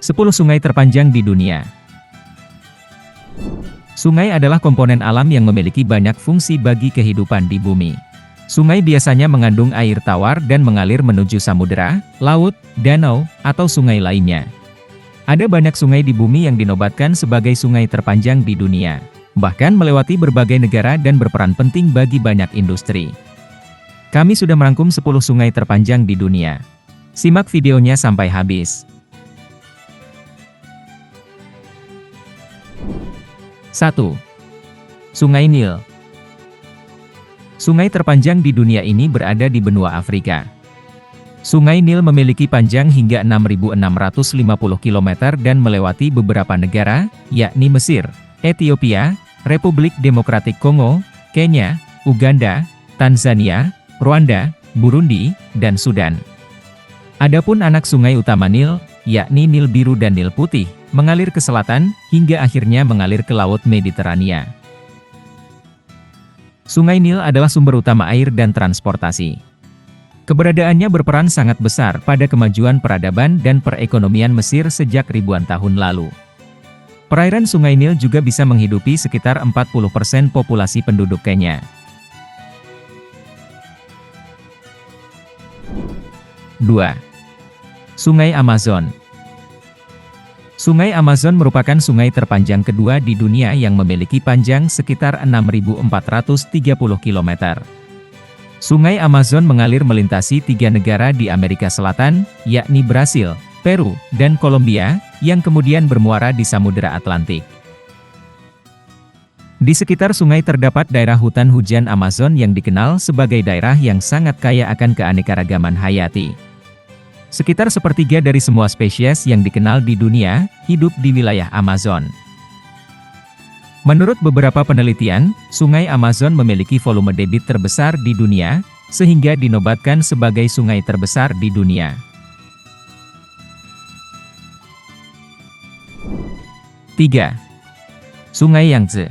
10 sungai terpanjang di dunia. Sungai adalah komponen alam yang memiliki banyak fungsi bagi kehidupan di bumi. Sungai biasanya mengandung air tawar dan mengalir menuju samudera, laut, danau, atau sungai lainnya. Ada banyak sungai di bumi yang dinobatkan sebagai sungai terpanjang di dunia, bahkan melewati berbagai negara dan berperan penting bagi banyak industri. Kami sudah merangkum 10 sungai terpanjang di dunia. Simak videonya sampai habis. 1. Sungai Nil. Sungai terpanjang di dunia ini berada di benua Afrika. Sungai Nil memiliki panjang hingga 6.650 km dan melewati beberapa negara, yakni Mesir, Ethiopia, Republik Demokratik Kongo, Kenya, Uganda, Tanzania, Rwanda, Burundi, dan Sudan. Adapun anak sungai utama Nil, yakni Nil Biru dan Nil Putih, mengalir ke selatan, hingga akhirnya mengalir ke Laut Mediterania. Sungai Nil adalah sumber utama air dan transportasi. Keberadaannya berperan sangat besar pada kemajuan peradaban dan perekonomian Mesir sejak ribuan tahun lalu. Perairan Sungai Nil juga bisa menghidupi sekitar 40% populasi penduduk Kenya. 2. Sungai Amazon. Sungai Amazon merupakan sungai terpanjang kedua di dunia yang memiliki panjang sekitar 6.430 km. Sungai Amazon mengalir melintasi 3 negara di Amerika Selatan, yakni Brasil, Peru, dan Kolombia, yang kemudian bermuara di Samudera Atlantik. Di sekitar sungai terdapat daerah hutan hujan Amazon yang dikenal sebagai daerah yang sangat kaya akan keanekaragaman hayati. Sekitar sepertiga dari semua spesies yang dikenal di dunia, hidup di wilayah Amazon. Menurut beberapa penelitian, Sungai Amazon memiliki volume debit terbesar di dunia, sehingga dinobatkan sebagai sungai terbesar di dunia. 3. Sungai Yangtze.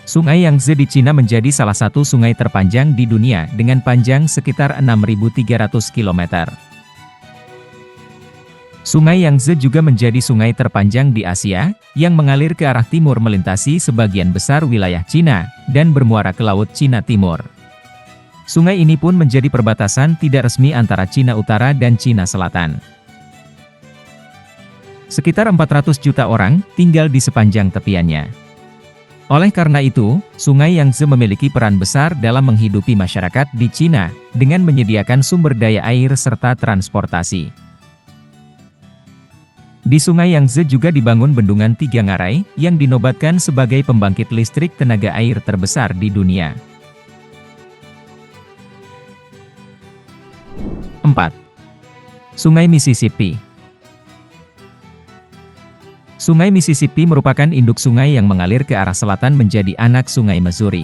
Sungai Yangtze di Cina menjadi salah satu sungai terpanjang di dunia dengan panjang sekitar 6.300 km. Sungai Yangtze juga menjadi sungai terpanjang di Asia, yang mengalir ke arah timur melintasi sebagian besar wilayah Cina, dan bermuara ke Laut Cina Timur. Sungai ini pun menjadi perbatasan tidak resmi antara Cina Utara dan Cina Selatan. Sekitar 400 juta orang tinggal di sepanjang tepiannya. Oleh karena itu, Sungai Yangtze memiliki peran besar dalam menghidupi masyarakat di Cina, dengan menyediakan sumber daya air serta transportasi. Di Sungai Yangtze juga dibangun bendungan 3 ngarai, yang dinobatkan sebagai pembangkit listrik tenaga air terbesar di dunia. 4. Sungai Mississippi. Sungai Mississippi merupakan induk sungai yang mengalir ke arah selatan menjadi anak Sungai Missouri.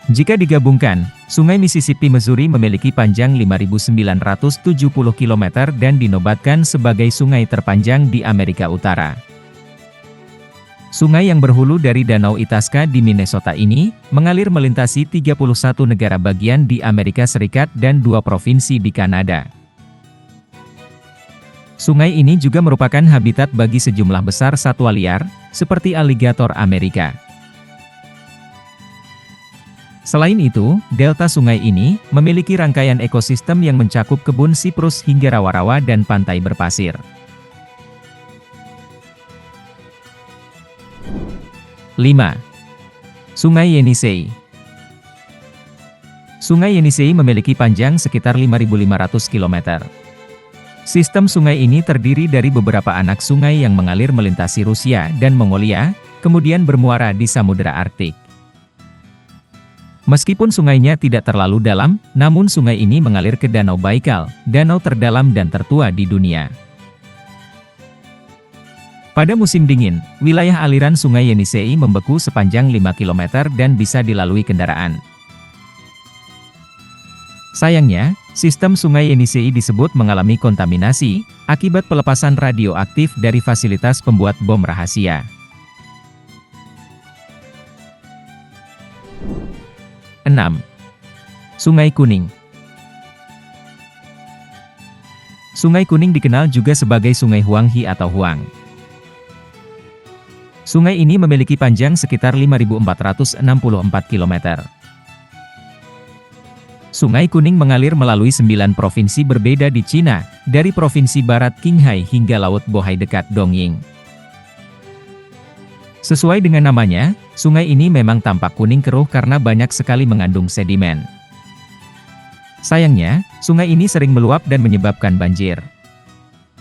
Jika digabungkan, Sungai Mississippi Missouri memiliki panjang 5.970 km dan dinobatkan sebagai sungai terpanjang di Amerika Utara. Sungai yang berhulu dari Danau Itasca di Minnesota ini, mengalir melintasi 31 negara bagian di Amerika Serikat dan 2 provinsi di Kanada. Sungai ini juga merupakan habitat bagi sejumlah besar satwa liar, seperti aligator Amerika. Selain itu, delta sungai ini memiliki rangkaian ekosistem yang mencakup kebun siprus hingga rawa-rawa dan pantai berpasir. 5. Sungai Yenisei. Sungai Yenisei memiliki panjang sekitar 5.500 km. Sistem sungai ini terdiri dari beberapa anak sungai yang mengalir melintasi Rusia dan Mongolia, kemudian bermuara di Samudera Arktik. Meskipun sungainya tidak terlalu dalam, namun sungai ini mengalir ke Danau Baikal, danau terdalam dan tertua di dunia. Pada musim dingin, wilayah aliran Sungai Yenisei membeku sepanjang 5 km dan bisa dilalui kendaraan. Sayangnya, sistem Sungai Yenisei disebut mengalami kontaminasi, akibat pelepasan radioaktif dari fasilitas pembuat bom rahasia. 6. Sungai Kuning. Sungai Kuning dikenal juga sebagai Sungai Huanghe atau Huang. Sungai ini memiliki panjang sekitar 5.464 km. Sungai Kuning mengalir melalui 9 provinsi berbeda di Cina, dari provinsi barat Qinghai hingga Laut Bohai dekat Dongying. Sesuai dengan namanya, sungai ini memang tampak kuning keruh karena banyak sekali mengandung sedimen. Sayangnya, sungai ini sering meluap dan menyebabkan banjir.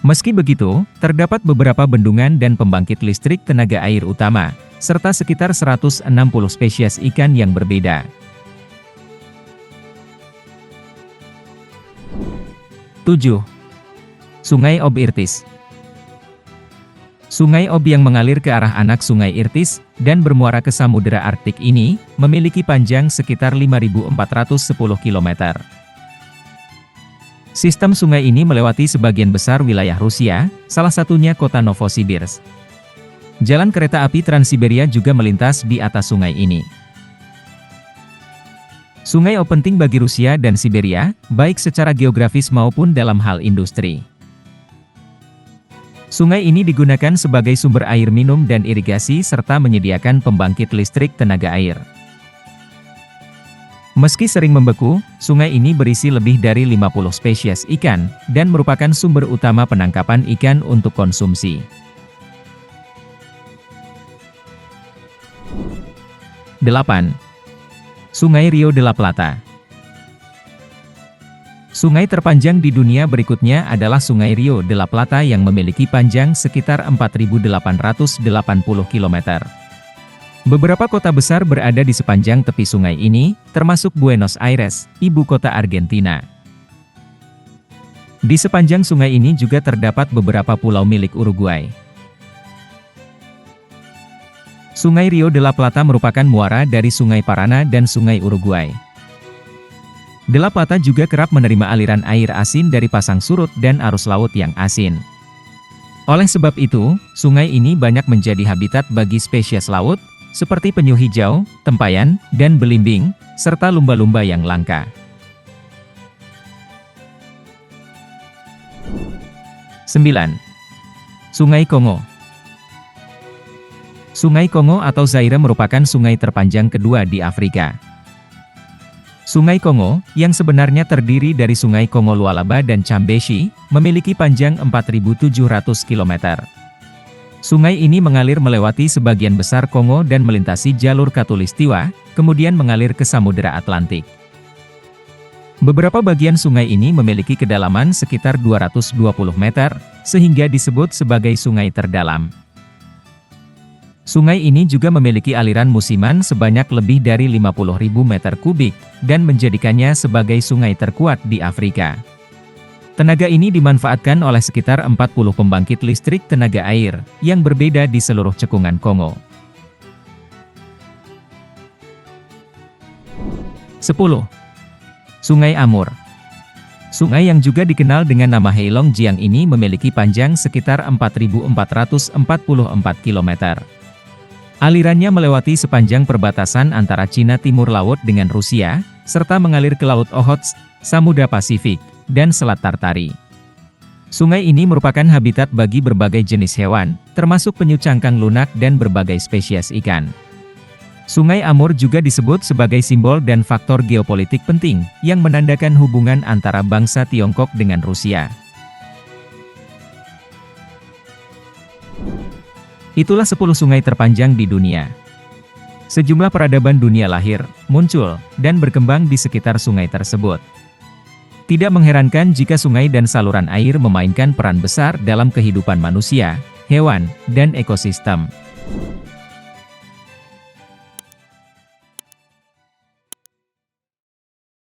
Meski begitu, terdapat beberapa bendungan dan pembangkit listrik tenaga air utama, serta sekitar 160 spesies ikan yang berbeda. 7. Sungai Ob Irtis. Sungai Ob yang mengalir ke arah anak Sungai Irtis, dan bermuara ke Samudera Arktik ini, memiliki panjang sekitar 5.410 km. Sistem sungai ini melewati sebagian besar wilayah Rusia, salah satunya kota Novosibirsk. Jalan kereta api Trans-Siberia juga melintas di atas sungai ini. Sungai Ob penting bagi Rusia dan Siberia, baik secara geografis maupun dalam hal industri. Sungai ini digunakan sebagai sumber air minum dan irigasi serta menyediakan pembangkit listrik tenaga air. Meski sering membeku, sungai ini berisi lebih dari 50 spesies ikan, dan merupakan sumber utama penangkapan ikan untuk konsumsi. 8. Sungai Rio de la Plata. Sungai terpanjang di dunia berikutnya adalah Sungai Rio de la Plata yang memiliki panjang sekitar 4.880 km. Beberapa kota besar berada di sepanjang tepi sungai ini, termasuk Buenos Aires, ibu kota Argentina. Di sepanjang sungai ini juga terdapat beberapa pulau milik Uruguay. Sungai Rio de la Plata merupakan muara dari Sungai Paraná dan Sungai Uruguay. De la Plata juga kerap menerima aliran air asin dari pasang surut dan arus laut yang asin. Oleh sebab itu, sungai ini banyak menjadi habitat bagi spesies laut, seperti penyu hijau, tempayan, dan belimbing, serta lumba-lumba yang langka. 9. Sungai Kongo. Sungai Kongo atau Zaire merupakan sungai terpanjang kedua di Afrika. Sungai Kongo, yang sebenarnya terdiri dari Sungai Kongo Lualaba dan Chambeshi, memiliki panjang 4.700 km. Sungai ini mengalir melewati sebagian besar Kongo dan melintasi jalur Khatulistiwa, kemudian mengalir ke Samudera Atlantik. Beberapa bagian sungai ini memiliki kedalaman sekitar 220 meter, sehingga disebut sebagai sungai terdalam. Sungai ini juga memiliki aliran musiman sebanyak lebih dari 50.000 meter kubik, dan menjadikannya sebagai sungai terkuat di Afrika. Tenaga ini dimanfaatkan oleh sekitar 40 pembangkit listrik tenaga air, yang berbeda di seluruh cekungan Kongo. 10. Sungai Amur. Sungai yang juga dikenal dengan nama Heilongjiang ini memiliki panjang sekitar 4.444 km. Alirannya melewati sepanjang perbatasan antara Cina Timur Laut dengan Rusia, serta mengalir ke Laut Okhotsk, Samudra Pasifik, dan Selat Tartari. Sungai ini merupakan habitat bagi berbagai jenis hewan, termasuk penyu cangkang lunak dan berbagai spesies ikan. Sungai Amur juga disebut sebagai simbol dan faktor geopolitik penting, yang menandakan hubungan antara bangsa Tiongkok dengan Rusia. Itulah 10 sungai terpanjang di dunia. Sejumlah peradaban dunia lahir, muncul, dan berkembang di sekitar sungai tersebut. Tidak mengherankan jika sungai dan saluran air memainkan peran besar dalam kehidupan manusia, hewan, dan ekosistem.